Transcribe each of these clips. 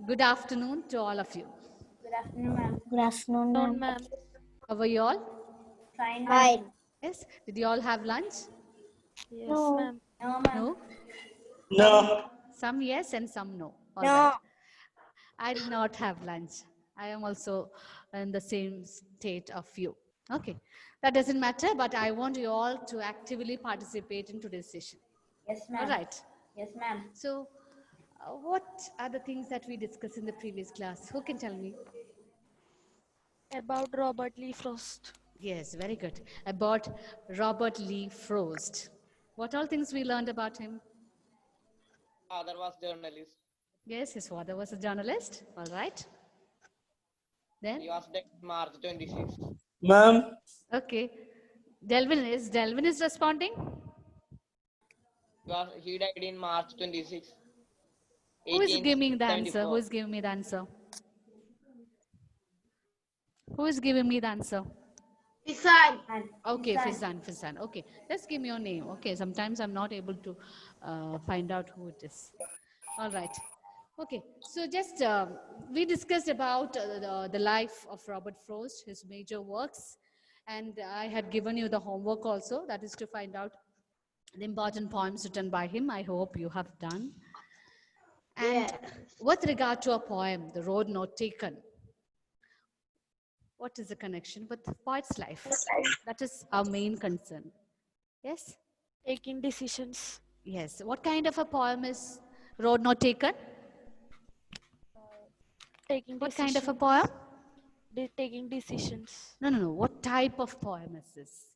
Good afternoon to all of you. Good afternoon, ma'am. Good afternoon, No, ma'am. ma'am. How are you all? Fine, Hi. ma'am. Yes. Did you all have lunch? Yes, No. ma'am. No, ma'am. No? No. Some yes and some no. All No. right. I did not have lunch. I am also in the same state of you. Okay. That doesn't matter, but I want you all to actively participate in today's session. Yes, All ma'am. right. Yes, ma'am. So, what are the things that we discussed in the previous class? Who can tell me? About Robert Lee Frost. Yes, very good. About Robert Lee Frost. What all things we learned about him? Father was journalist. Yes, his father was a journalist. All right. Then, He was dead March 26. Ma'am, okay. Delvin is responding? He died in March 26, Who is giving the answer? 1874. Who is giving me the answer? Who is giving me the answer? And Okay, Fizan. Fizan. Okay, just give me your name. Okay, sometimes I'm not able to find out who it is. All right. Okay, so just we discussed about the life of Robert Frost, his major works, and I had given you the homework also, that is to find out the important poems written by him. I hope you have done. And with regard to a poem, The Road Not Taken, what is the connection with the poet's life? That is our main concern. Yes? Taking decisions. Yes. What kind of a poem is Road Not Taken? Taking What decisions. kind of a poem? Taking decisions. No. What type of poem is this?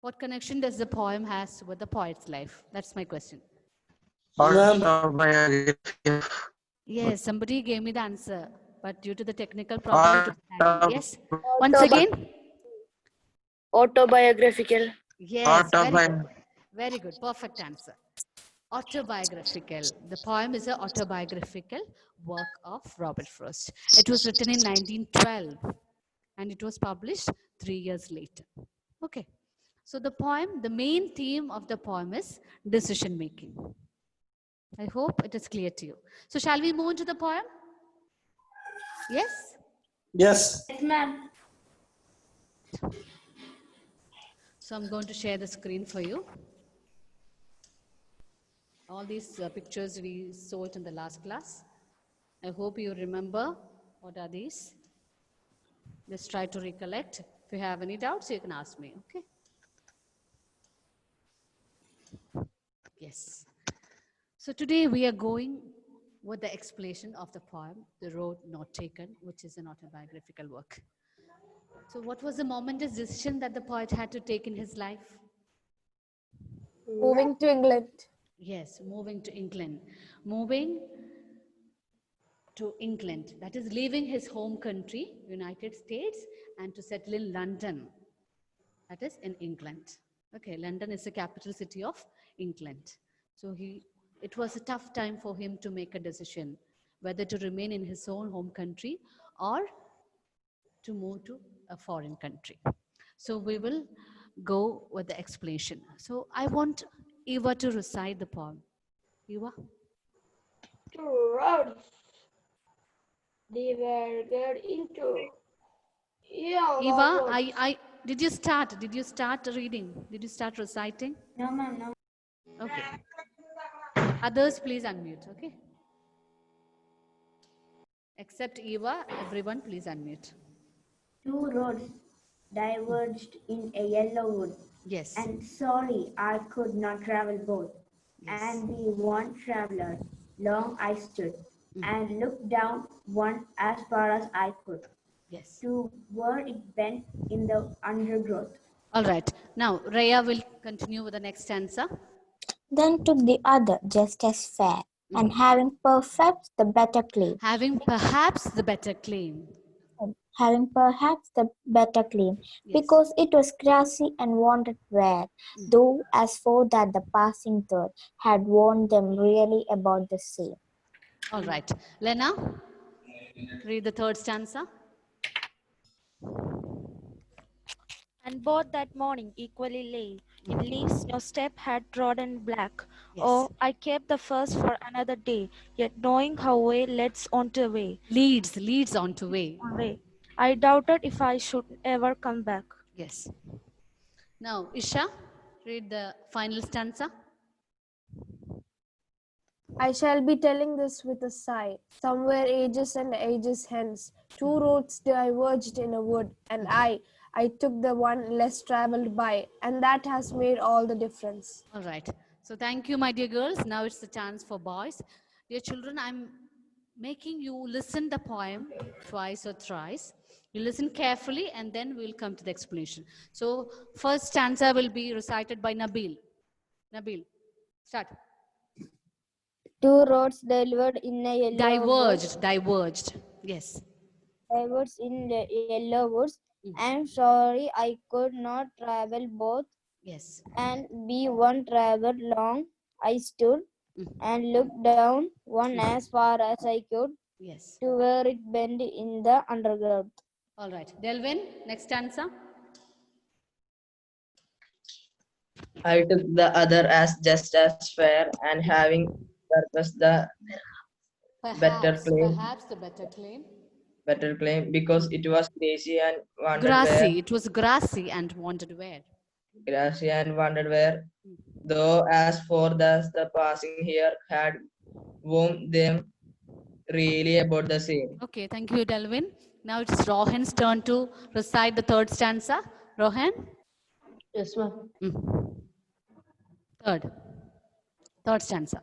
What connection does the poem has with the poet's life? That's my question. autobiography of Yes, somebody gave me the answer, but due to the technical problem, it was lagging. Yes. Once again. Autobiographical. Yes, very good. autobiography. Very good. Perfect answer. Autobiographical. The poem is an autobiographical work of Robert Frost. It was written in 1912 and it was published 3 years later. Okay. So the poem, the main theme of the poem is decision making. I hope it is clear to you. So shall we move into the poem? Yes? Yes. Yes, ma'am. So I'm going to share the screen for you. All these pictures we saw it in the last class. I hope you remember what are these. Just try to recollect. If you have any doubts, you can ask me, okay? Yes. So today we are going with the explanation of the poem, The Road Not Taken, which is an autobiographical work. So what was the momentous decision that the poet had to take in his life? Moving to England. Yes, moving to England. Moving to England, that is leaving his home country, United States, and to settle in London, that is in England. Okay, London is the capital city of England. So it was a tough time for him to make a decision whether to remain in his own home country or to move to a foreign country. So we will go with the explanation. So I want Eva to recite the poem. Eva? Two roads diverged into Eva, yellow roads. did you start reading? Did you start reciting? No, ma'am. No. Okay. Others, please unmute, okay? Except Eva, everyone, please unmute. Two roads diverged in a yellow wood. Yes. And sorry, I could not travel both. Yes. And be one traveler. Long I stood and looked down one as far as I could. Yes. To where it bent in the undergrowth. All right. Now, Raya will continue with the next answer. Then took the other just as fair, and having perhaps the better claim. Having perhaps the better claim. Having perhaps the better claim, Yes. because it was grassy and wanted wear, though as for that the passing third had warned them really about the same. All right. Lena, read the third stanza. And both that morning equally lay in leaves no step had trodden black. Yes. Oh, I kept the first for another day, yet knowing how way leads on to way. Leads on to way. Way. I doubted if I should ever come back. Yes. Now, Isha, read the final stanza. I shall be telling this with a sigh. Somewhere ages and ages hence, two roads diverged in a wood, and I took the one less traveled by, and that has made all the difference. All right. So thank you, my dear girls. Now it's the chance for boys. Dear children, I'm making you listen the poem twice or thrice. You listen carefully and then we'll come to the explanation. So first stanza will be recited by Nabil. Nabil, start. Two roads delivered in a yellow Diverged. Yes. woods in the yellow woods. I'm sorry I could not travel both, Yes. and be one travel long. I stood and looked down one as far as I could, Yes. to where it bent in the undergrowth. All right. Delvin, next stanza. I took the other as just as fair, and having purpose the Perhaps the better claim. because it was grassy and wandered Grassy. It was grassy and wandered where? though as for the passing here had warned them really about the same. Okay, thank you, Delvin. Now it's Rohan's turn to recite the third stanza. Rohan? Yes, ma'am. Third stanza.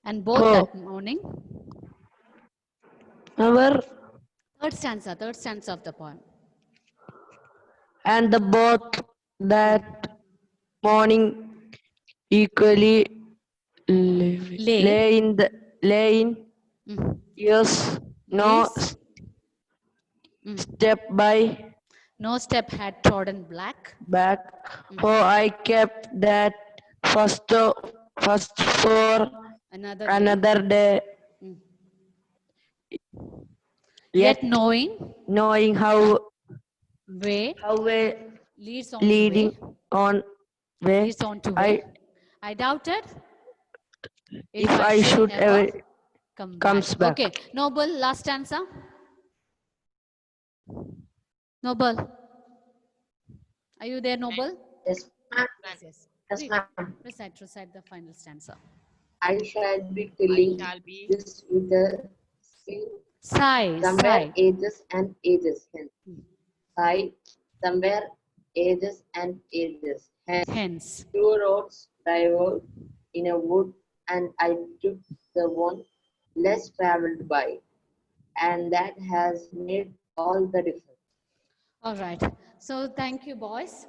And both that morning. However, Third stanza of the poem. and the both that morning equally lay in yes, no step by No step had trodden black. back. For I kept that first for another day. Yet knowing how way leads on leading to way. on way, Leads on to way. I doubted if I should ever comes back. Okay, Noble, last stanza. Noble, are you there, Noble? Yes, ma'am. Yes. Yes, Read. ma'am. Recite the final stanza. I shall be telling this with a somewhere ages and ages hence. Sigh, somewhere ages and ages hence. Two roads diverged in a wood, and I took the one less traveled by, and that has made all the difference. All right. So thank you, boys.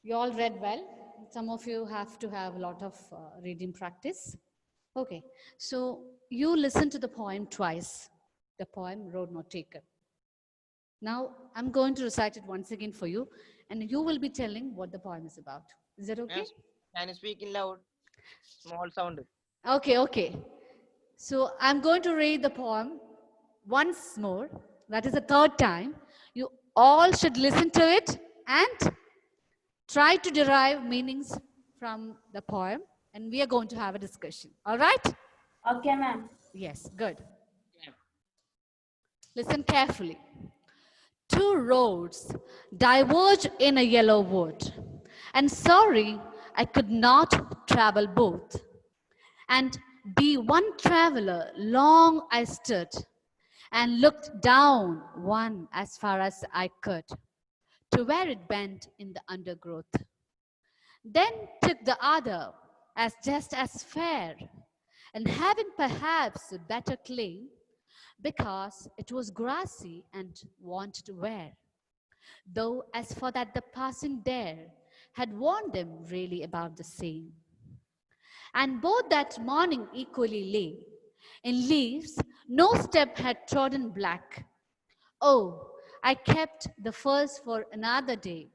You all read well. Some of you have to have a lot of reading practice. Okay. So you listen to the poem twice. The poem Road Not Taken. Now I'm going to recite it once again for you, and you will be telling what the poem is about. Is that okay? Yes. Can you speak in loud? Small sound. Okay. So I'm going to read the poem once more. That is the third time. You all should listen to it and try to derive meanings from the poem. And we are going to have a discussion. All right? Okay, ma'am. Yes, good. Listen carefully. Two roads diverge in a yellow wood. And sorry, I could not travel both. And be one traveler, long I stood and looked down one as far as I could, to where it bent in the undergrowth. Then took the other as just as fair, and having perhaps a better claim, because it was grassy and wanted wear. Though as for that the passing there had warned them really about the same. And both that morning equally lay in leaves, no step had trodden black. Oh, I kept the first for another day,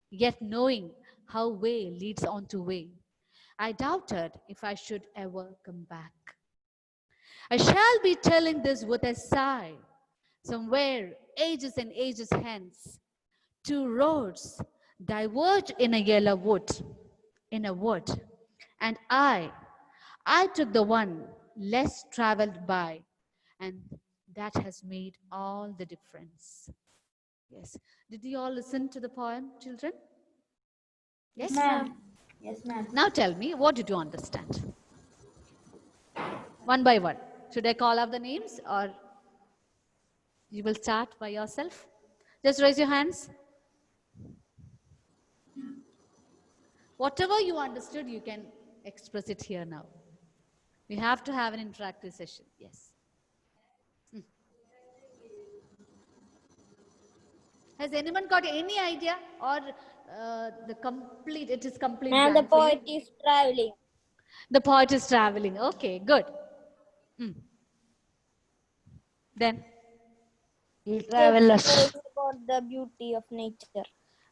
yet knowing how way leads on to way, I doubted if I should ever come back. I shall be telling this with a sigh, somewhere ages and ages hence, Two roads diverged in a yellow wood, and I took the one less traveled by, and that has made all the difference. Yes. Did you all listen to the poem, children? Yes, ma'am. Yes, ma'am. Now tell me, what did you understand? One by one. Should I call out the names, or you will start by yourself? Just raise your hands. Whatever you understood, you can express it here now. We have to have an interactive session. Yes. Has anyone got any idea, or it is complete And the blank for you? poet is traveling. The poet is traveling. Okay, good. Then? Travelers. It's about the beauty of nature.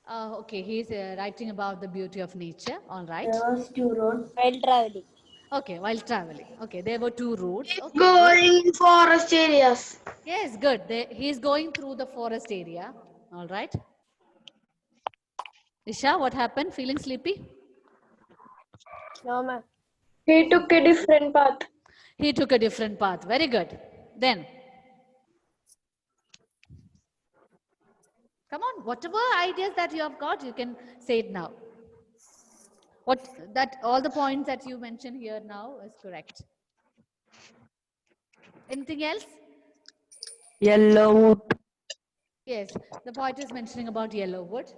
Okay, he's writing about the beauty of nature. All right. There was two roads. While traveling. Okay, while traveling. Okay, there were two routes. Okay, Going in forest areas. yes, good. He's going through the forest area. All right. Isha, what happened? Feeling sleepy? No, ma'am. He took a different path. He took a different path. Very good. Then, come on, whatever ideas that you have got, you can say it now. All the points that you mentioned here now is correct. Anything else? Yellow wood. Yes, the poet is mentioning about yellow wood.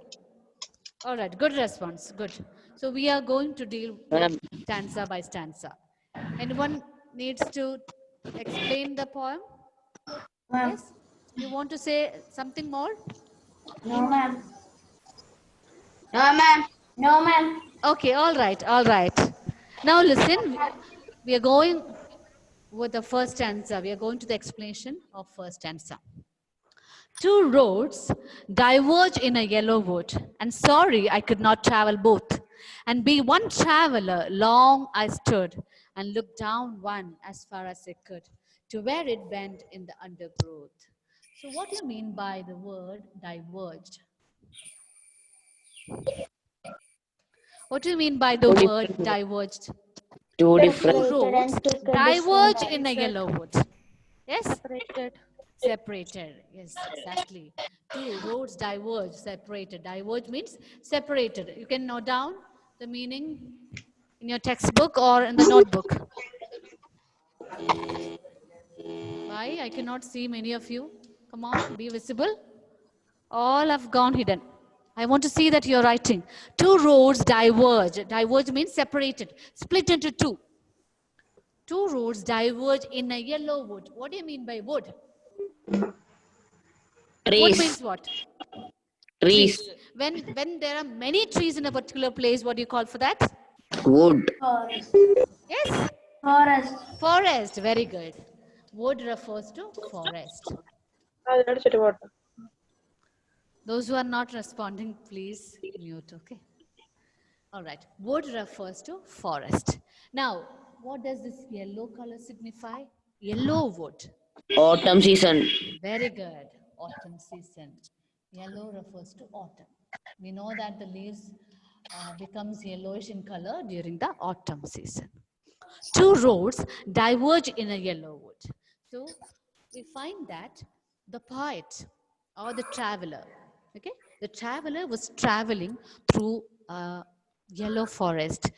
All right, good response. Good. So we are going to deal with stanza by stanza. Anyone needs to explain the poem? Yes? You want to say something more? No, ma'am. No, ma'am. No, ma'am. Okay, all right, all right. Now listen, we are going with the first stanza. We are going to the explanation of first stanza. Two roads diverge in a yellow wood, and sorry I could not travel both. And be one traveler, long I stood, and looked down one as far as I could, to where it bent in the undergrowth. So what do you mean by the word diverged? What do you mean by the word diverged? Two Two different. roads diverge in a yellow wood. Yes? Separated. Yes, exactly. Two roads diverge, separated. Diverge means separated. You can note down the meaning in your textbook or in the notebook. Why? I cannot see many of you. Come on, be visible. All have gone hidden. I want to see that you're writing. Two roads diverge. Diverge means separated, split into two. Two roads diverge in a yellow wood. What do you mean by wood? Trees. Wood means what? Trees. When there are many trees in a particular place, what do you call for that? Wood. Forest. Yes? Forest. Forest. Very good. Wood refers to forest. Those who are not responding, please mute, okay? All right. Wood refers to forest. Now, what does this yellow color signify? Yellow wood. Autumn season. Very good. Autumn season. Yellow refers to autumn. We know that the leaves becomes yellowish in color during the autumn season. Two roads diverge in a yellow wood. So, we find that the poet or the traveler, okay, the traveler was traveling through a yellow forest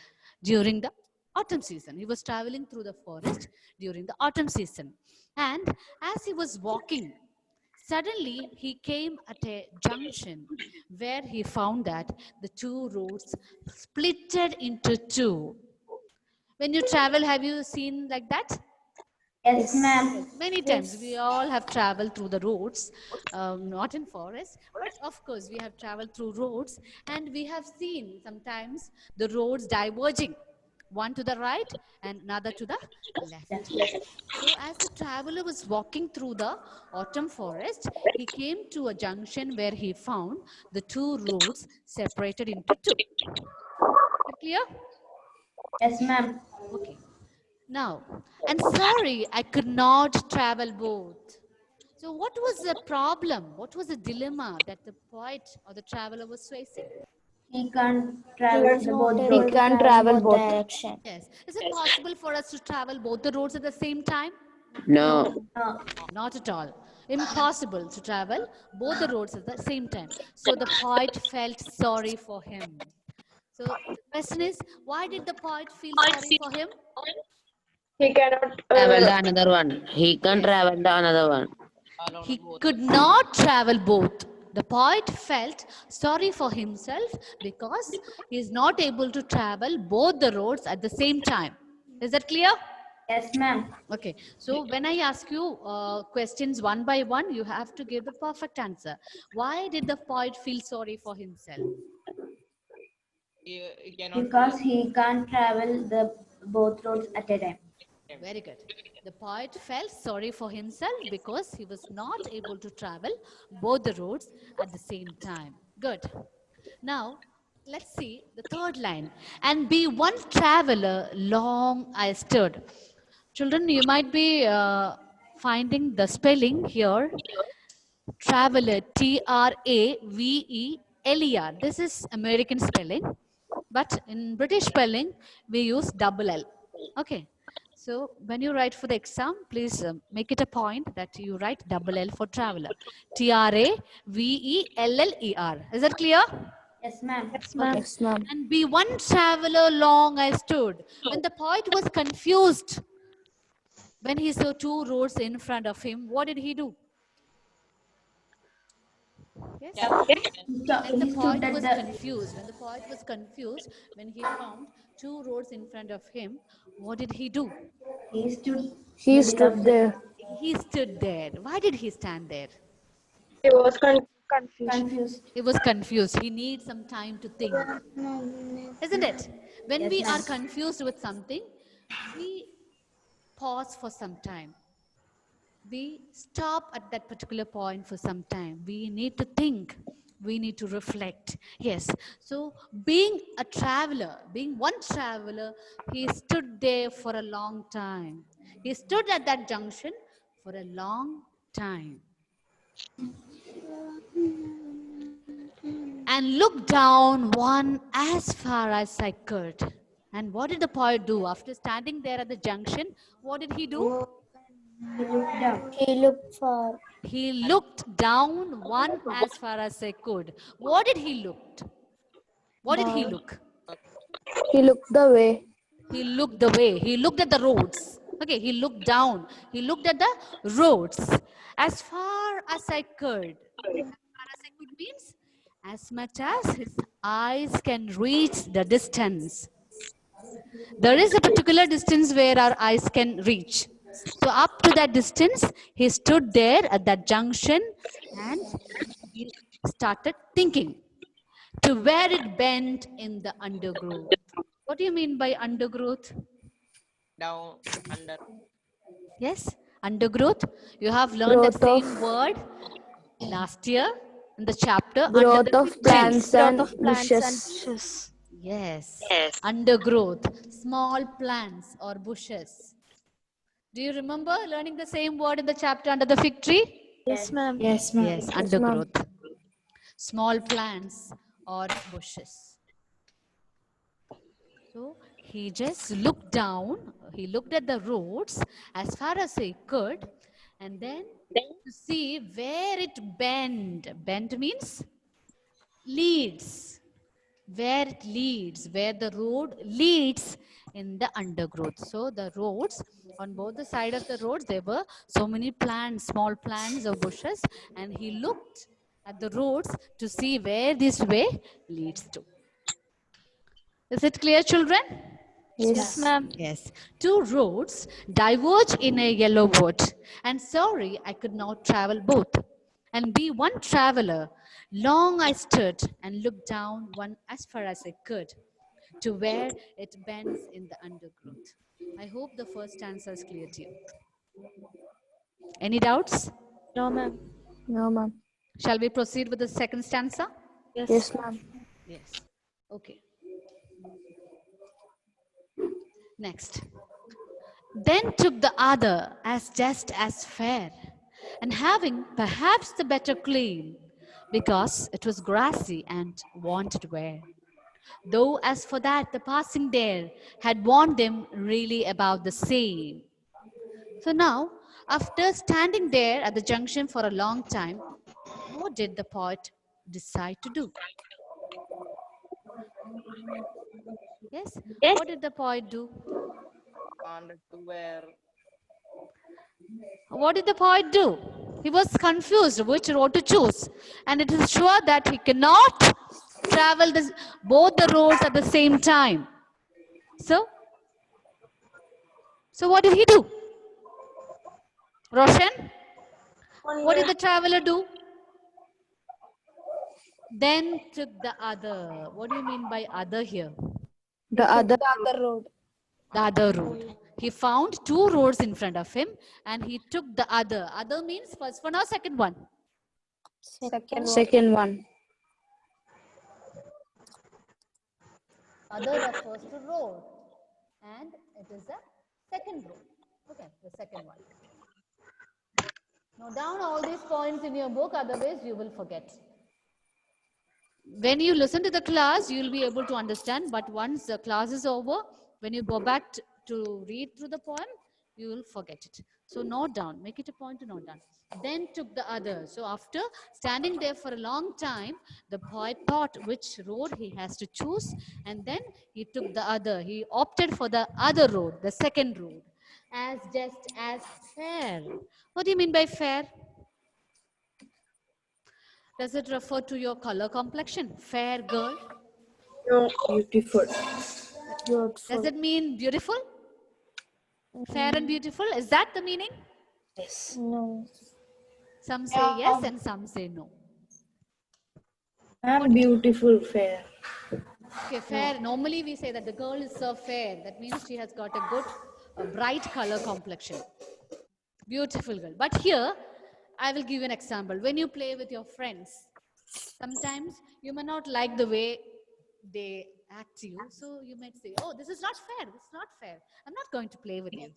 during the autumn season. He was traveling through the forest during the autumn season. And as he was walking, suddenly he came at a junction where he found that the two roads splitted into two. When you travel, have you seen like that? Yes, ma'am. Many times we all have traveled through the roads, not in forests, but of course we have traveled through roads, and we have seen sometimes the roads diverging, one to the right and another to the left. So as the traveler was walking through the autumn forest, he came to a junction where he found the two roads separated into two. Is it clear? Yes, ma'am. Okay. Now, and sorry, I could not travel both. So what was the problem? What was the dilemma that the poet or the traveler was facing? He can't He travel was the not both able roads. to travel both direction. Yes. Is it possible for us to travel both the roads at the same time? No. No. Not at all. Impossible to travel both the roads at the same time. So the poet felt sorry for him. So the question is, why did the poet feel sorry for him? He cannot. Travel the another one. He can travel the another one. He could not travel both. The poet felt sorry for himself because he is not able to travel both the roads at the same time. Is that clear? Yes, ma'am. Okay. So when I ask you questions one by one, you have to give the perfect answer. Why did the poet feel sorry for himself? He cannot Because he can't travel the both roads at a time. Very good. The poet felt sorry for himself because he was not able to travel both the roads at the same time. Good. Now, let's see the third line. And be one traveler long I stood. Children, you might be finding the spelling here. Traveler, Traveler. This is American spelling. But in British spelling, we use double L. Okay. So when you write for the exam, please make it a point that you write double L for traveler. Traveller. Is that clear? Yes, ma'am. Okay. And be one traveler long I stood. When the poet was confused, when he saw two roads in front of him, what did he do? Yes. When the poet was confused, when he found two roads in front of him, what did he do? He stood. He stood there. He stood there. Why did he stand there? He was Confused. He was confused. He needs some time to think. Isn't it? When Yes, we ma'am. are confused with something, we pause for some time. We stop at that particular point for some time. We need to think. We need to reflect. Yes. So being a traveler, being one traveler, he stood there for a long time. He stood at that junction for a long time. And looked down one as far as I could. And what did the poet do? After standing there at the junction, what did he do? He looked down. He looked for. He looked down one as far as I could. What did he look? What did he look? He looked the way. He looked the way. He looked at the roads. Okay, he looked down. He looked at the roads as far as I could. As far as I could means as much as his eyes can reach the distance. There is a particular distance where our eyes can reach. So up to that distance, he stood there at that junction and he started thinking to where it bent in the undergrowth. What do you mean by undergrowth? down under. Yes, undergrowth. You have learned that same word last year in the chapter. Growth under of the plants trees. and bushes. Yes. Undergrowth, small plants or bushes. Do you remember learning the same word in the chapter under the fig tree? Yes, ma'am. Yes, ma'am. Yes, undergrowth. Small plants or bushes. So he just looked down, he looked at the roads as far as he could, and then to see where it bend. Bend means leads. Where it leads, where the road leads in the undergrowth. So the roads, on both the side of the roads, there were so many plants, small plants or bushes, and he looked at the roads to see where this way leads to. Is it clear, children? Yes, ma'am. Yes. Two roads diverge in a yellow wood, and sorry, I could not travel both. And be one traveler, long I stood and looked down one as far as I could to where it bends in the undergrowth. I hope the first answer is clear to you. Any doubts? No, ma'am. No, ma'am. Shall we proceed with the second stanza? Yes, ma'am. Yes. Okay. Next. Then took the other as just as fair, and having perhaps the better claim, because it was grassy and wanted wear. Though as for that, the passing there had warned them really about the same. So now, after standing there at the junction for a long time, what did the poet decide to do? Yes? Yes. What did the poet do? Wanted to wear. What did the poet do? He was confused which road to choose. And it is sure that he cannot travel both the roads at the same time. So what did he do? Roshan? What did the traveler do? Then took the other. What do you mean by other here? The other The other road. The other road. He found two roads in front of him and he took the other. Other means first one or second one? second one. Other refers to road and it is the second road. Okay, the second one. Note down all these points in your book, otherwise you will forget. When you listen to the class, you will be able to understand, but once the class is over, when you go back to read through the poem, you will forget it. So note down, make it a point to note down. Then took the other. So after standing there for a long time, the poet thought which road he has to choose, and then he took the other. He opted for the other road, the second road, as just as fair. What do you mean by fair? Does it refer to your color complexion? Fair girl? No. Beautiful. Does it mean beautiful? Fair and beautiful? Is that the meaning? Yes. No. Some say yes and some say no. I'm beautiful, fair. Okay, fair. Normally we say that the girl is so fair. That means she has got a good, bright color complexion. Beautiful girl. But here, I will give you an example. When you play with your friends, sometimes you may not like the way they act to you. So you might say, oh, this is not fair. This is not fair. I'm not going to play with you.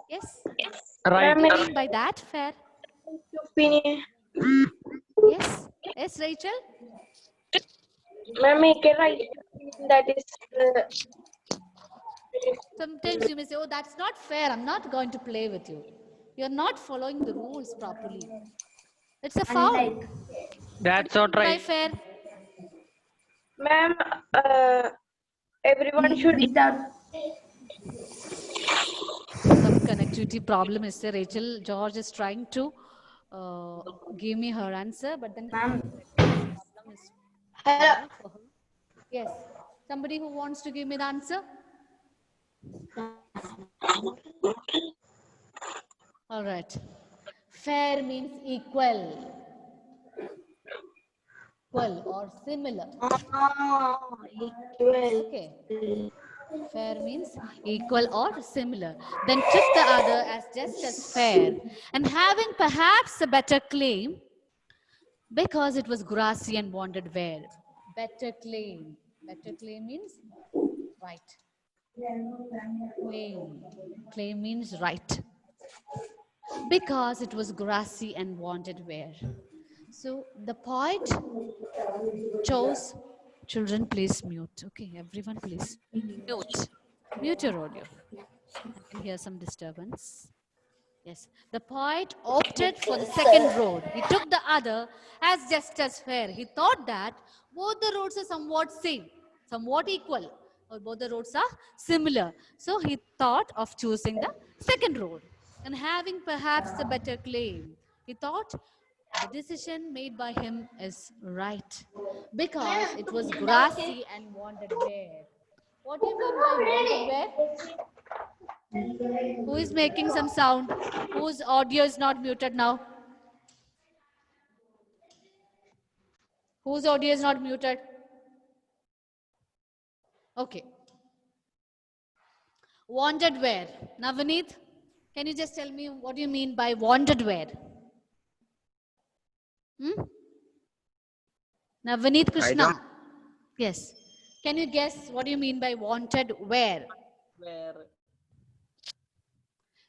Yes? Right. What do you mean by that, fair? Yes? Yes, Rachel? Ma'am, right. That is. Sometimes you may say, oh, that's not fair. I'm not going to play with you. You're not following the rules properly. It's a foul. That's not By right. fair. Ma'am, everyone should. Without Some connectivity problem is there. Rachel George is trying to give me her answer, but then Ma'am. problem is there for her. Yes. Somebody who wants to give me the answer? All right. Fair means equal. Equal or similar. Okay. Fair means equal or similar. Then took the other as just as fair, and having perhaps a better claim, because it was grassy and wanted wear. Better claim. Better claim means right. Claim. Claim means right. Because it was grassy and wanted wear. So the poet chose, children please mute. Okay, everyone please mute. Mute your audio. I can hear some disturbance. Yes, the poet opted for the second road. He took the other as just as fair. He thought that both the roads are somewhat same, somewhat equal, or both the roads are similar. So he thought of choosing the second road and having perhaps a better claim. He thought the decision made by him is right because it was grassy and wanted wear. What do you mean by wanted wear? Who is making some sound? Whose audio is not muted now? Whose audio is not muted? Okay. Wanted wear. Navaneet, can you just tell me what do you mean by wanted wear? Navaneet Krishna. Yes. Can you guess what do you mean by wanted wear? Where?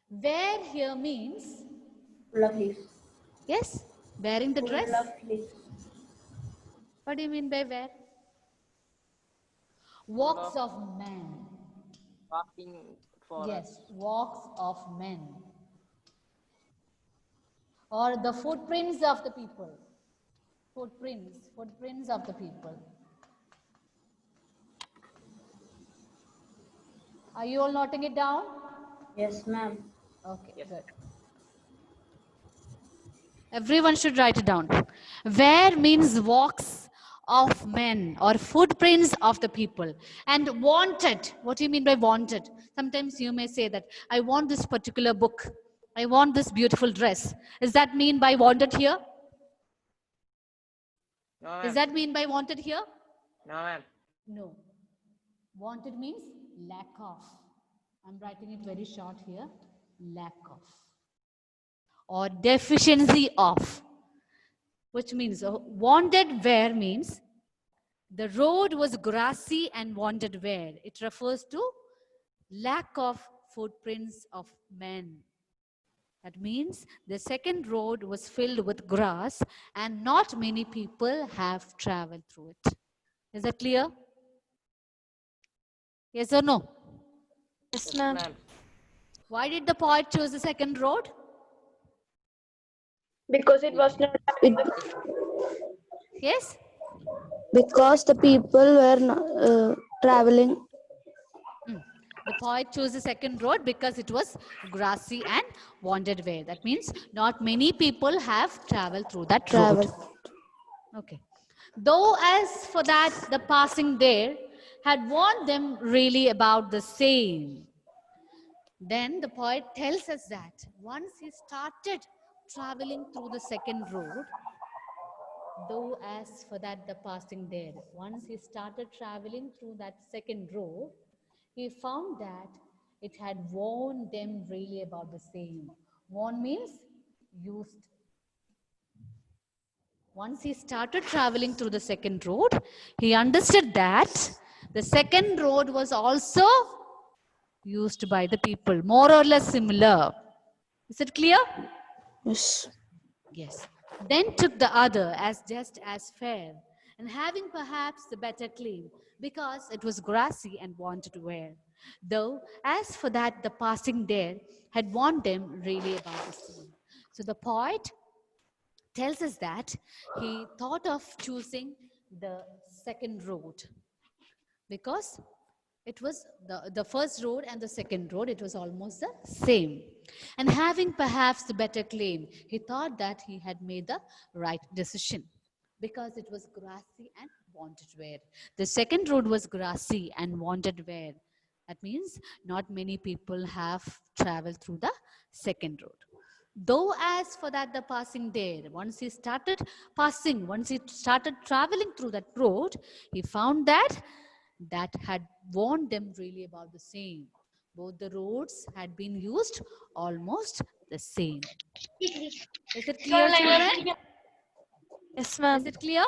Wear here means Full of leaves. Yes, wearing the dress. Full of leaves. What do you mean by wear? Walks of men. Walking for Yes, walks of men. Or the footprints of the people. Footprints of the people. Are you all noting it down? Yes, ma'am. Okay, good. Everyone should write it down. Where means walks of men or footprints of the people. And wanted, what do you mean by wanted? Sometimes you may say that, I want this particular book. I want this beautiful dress. Is that mean by wanted here? No, Does ma'am. that mean by wanted here? No, ma'am. No. Wanted means lack of. I'm writing it very short here. Lack of. Or deficiency of. Which means wanted where means the road was grassy and wanted where. It refers to lack of footprints of men. That means the second road was filled with grass and not many people have traveled through it. Is that clear? Yes or no? Yes, ma'am. Why did the poet choose the second road? Because it was not. Yes? Because the people were traveling. The poet chose the second road because it was grassy and wandered way. That means not many people have traveled through that road. Okay. Though as for that, the passing there had warned them really about the same. Then the poet tells us that once he started traveling through the second road, though as for that, the passing there, once he started traveling through that second road, he found that it had warned them really about the same. Warn means used. Once he started traveling through the second road, he understood that the second road was also used by the people, more or less similar. Is it clear? Yes. Yes. Then took the other as just as fair, and having perhaps the better claim, because it was grassy and wanted wear. Though, as for that, the passing there had warned them really about the same. So the poet tells us that he thought of choosing the second road because it was the first road and the second road, it was almost the same. And having perhaps the better claim, he thought that he had made the right decision because it was grassy and wanted wear. The second road was grassy and wanted wear. That means not many people have traveled through the second road. Though as for that, the passing there, once he started passing, once he started traveling through that road, he found that had warned them really about the same. Both the roads had been used almost the same. Is it clear, children? Yes, ma'am. Is it clear?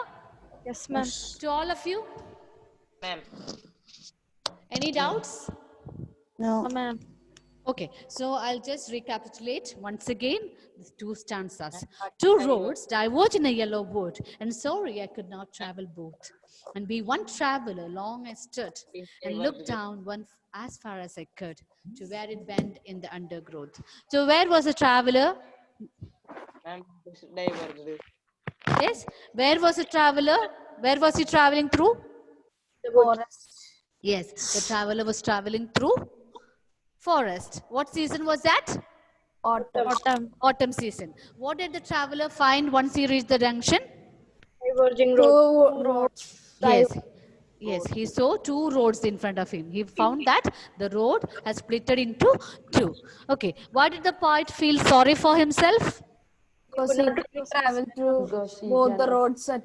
Yes, ma'am. To all of you? Ma'am. Any doubts? No. Ma'am. Okay, so I'll just recapitulate once again the two stanzas. Two roads diverge in a yellow wood, and sorry I could not travel both. And be one traveler, long I stood, and looked down one as far as I could, to where it went in the undergrowth. So where was the traveler? Ma'am, this diverged. Yes, where was the traveler? Where was he traveling through? The forest. Yes, the traveler was traveling through forest. What season was that? Autumn. Autumn season. What did the traveler find once he reached the junction? Diverging road. Two roads. Yes, he saw two roads in front of him. He found that the road has splitted into two. Okay, why did the poet feel sorry for himself? Because he could travel through both the roads at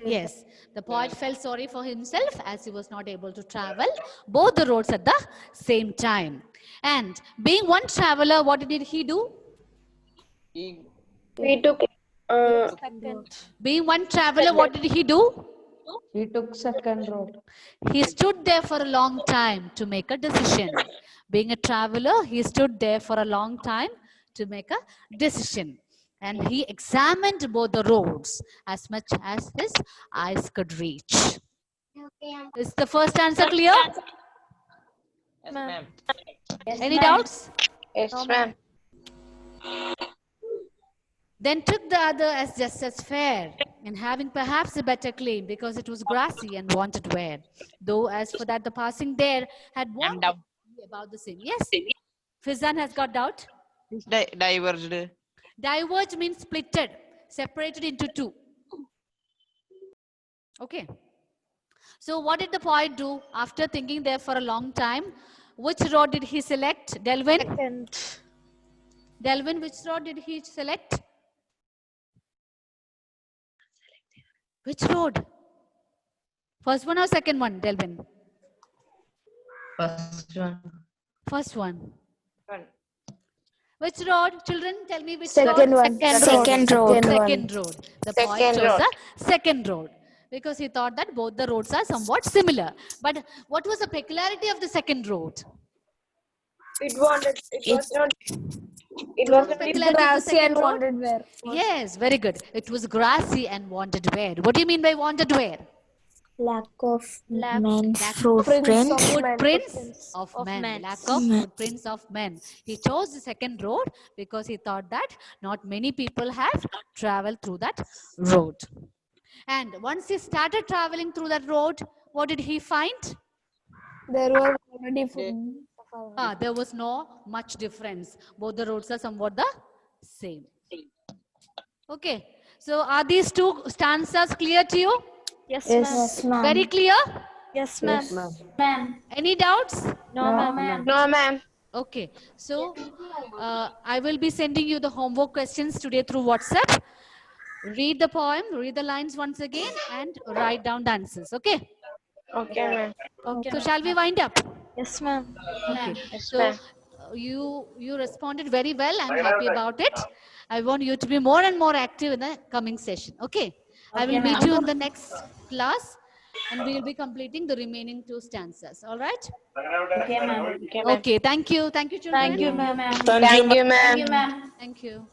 Yes, the poet felt sorry for himself as he was not able to travel both the roads at the same time. And being one traveler, what did he do? We took Being one traveler, what did he do? He took second road. He stood there for a long time to make a decision. Being a traveler, he stood there for a long time to make a decision. And he examined both the roads as much as his eyes could reach. Is the first answer clear? Yes, ma'am. Any doubts? Yes, ma'am. Then took the other as just as fair, and having perhaps a better claim, because it was grassy and wanted wear. Though as for that the passing there had warned down. about the same. Yes? Fizan has got doubt? Diverged. Diverge means splitted, separated into two. Okay. So what did the poet do after thinking there for a long time? Which road did he select? Delvin? Second. Delvin, which road did he select? Which road? First one or second one, Delvin? First one. First one. One. Which road? Children, tell me which Second road? one. Second road. Second road. The poet Second chose road. the second road because he thought that both the roads are somewhat similar. But what was the peculiarity of the second road? It was not. It What was was the not. peculiarity of the Grassy second and road? wanted wear. Yes, very good. It was grassy and wanted wear. What do you mean by wanted wear? Lack of men's lack of footprints. Footprints of men. men. Lack of footprints of men. He chose the second road because he thought that not many people have traveled through that road. And once he started traveling through that road, what did he find? There were already There was no much difference. Both the roads are somewhat the same. Okay. So are these two stanzas clear to you? Yes, ma'am. Yes, ma'am. Very clear? Yes, ma'am. Ma'am. Any doubts? No, ma'am. No, ma'am. Okay. So I will be sending you the homework questions today through WhatsApp. Read the poem, read the lines once again, and write down the answers. Okay. Okay, ma'am. Okay. So shall we wind up? Yes, ma'am. Okay. Yes, So ma'am. you responded very well. I'm happy about it. I want you to be more and more active in the coming session. Okay. I will meet you in the next class, and we will be completing the remaining two stanzas. All right? Okay, ma'am. Okay, ma'am. Okay. Thank you. Thank you, children. Thank you, ma'am. Thank you, Thank you, ma'am. Thank you, ma'am. Thank you.